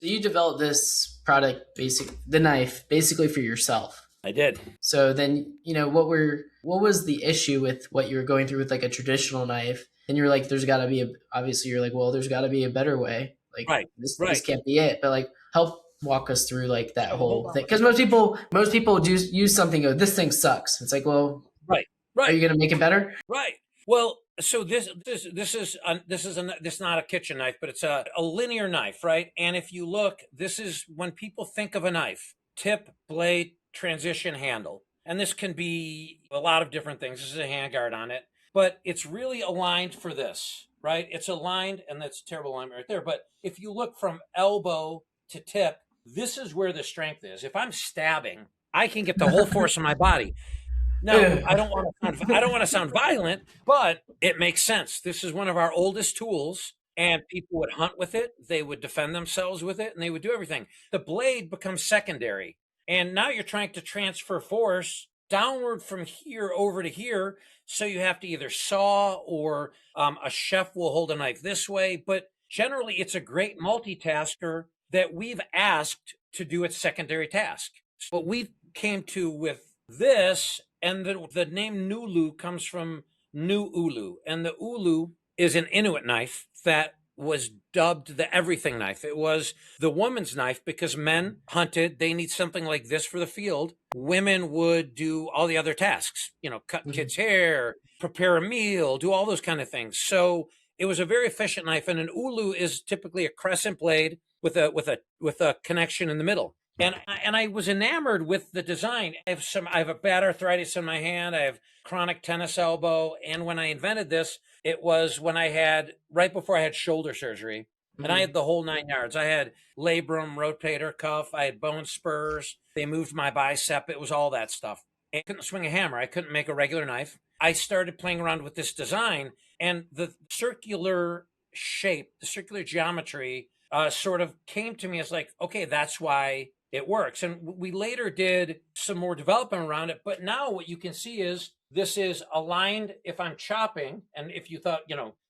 So you developed this product, the knife, basically for yourself. I did. So then, what was the issue with what you were going through with like a traditional knife? And you're like, there's got to be obviously you're like, well, there's got to be a better way. Like Right, this right. can't be it. But like, help walk us through like that So hold whole on thing one because second. most people do use something. Go, this thing sucks. It's like, well, Right, are right, you gonna make it better? right. Well, so this is not a kitchen knife, but it's a linear knife, right? And if you look, this is when people think of a knife: tip, blade, transition, handle. And this can be a lot of different things. This is a handguard on it, but it's really aligned for this, right? It's aligned, and that's a terrible alignment right there. But if you look from elbow to tip, this is where the strength is. If I'm stabbing, I can get the whole force of my body. Now, I don't want to sound violent, but it makes sense. This is one of our oldest tools, and people would hunt with it, they would defend themselves with it, and they would do everything. The blade becomes secondary. And now you're trying to transfer force downward from here over to here. So you have to either saw, or a chef will hold a knife this way. But generally, it's a great multitasker that we've asked to do its secondary task. What we came to with this, and the name NULU comes from New Ulu, and the Ulu is an Inuit knife that was dubbed the everything knife. It was the woman's knife because men hunted. They need something like this for the field. Women would do all the other tasks, cut kids' hair, prepare a meal, do all those kind of things. So it was a very efficient knife. And an ulu is typically a crescent blade with a connection in the middle. And I was enamored with the design. I have a bad arthritis in my hand. I have chronic tennis elbow. And when I invented this, it was when I had right before I had shoulder surgery. And I Mhm. had the whole 9 yards. I had labrum, rotator cuff, I had bone spurs. They moved my bicep. It was all that stuff. I couldn't swing a hammer. I couldn't make a regular knife. I started playing around with this design, and the circular shape, the circular geometry sort of came to me as like, okay, that's why it works. And we later did some more development around it. But now what you can see is this is aligned if I'm chopping. And if you thought,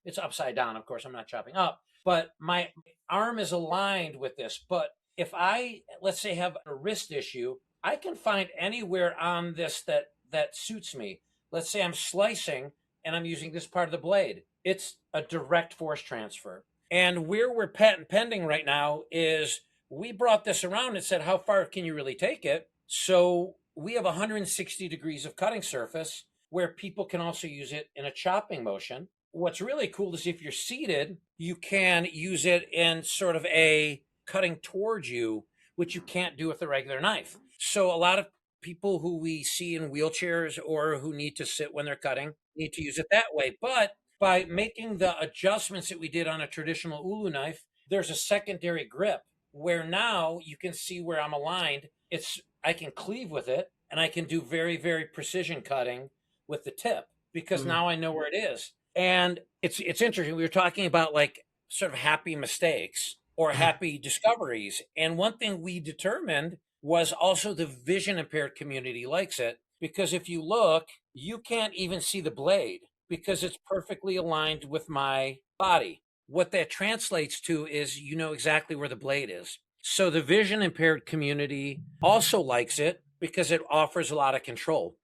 it's upside down, of course, I'm not chopping up, but my arm is aligned with this. But if I, let's say, have a wrist issue, I can find anywhere on this that suits me. Let's say I'm slicing and I'm using this part of the blade. It's a direct force transfer. And where we're patent pending right now is we brought this around and said, how far can you really take it? So we have 160 degrees of cutting surface where people can also use it in a chopping motion. What's really cool is if you're seated, you can use it in sort of a cutting towards you, which you can't do with a regular knife. So a lot of people who we see in wheelchairs or who need to sit when they're cutting need to use it that way. But by making the adjustments that we did on a traditional ulu knife, there's a secondary grip where now you can see where I'm aligned. I can cleave with it, and I can do very, very precision cutting with the tip because Mhm. now I know where it is. And it's interesting. We were talking about like sort of happy mistakes or happy discoveries. And one thing we determined was also the vision impaired community likes it because if you look, you can't even see the blade because it's perfectly aligned with my body. What that translates to is you know exactly where the blade is. So the vision impaired community also likes it because it offers a lot of control.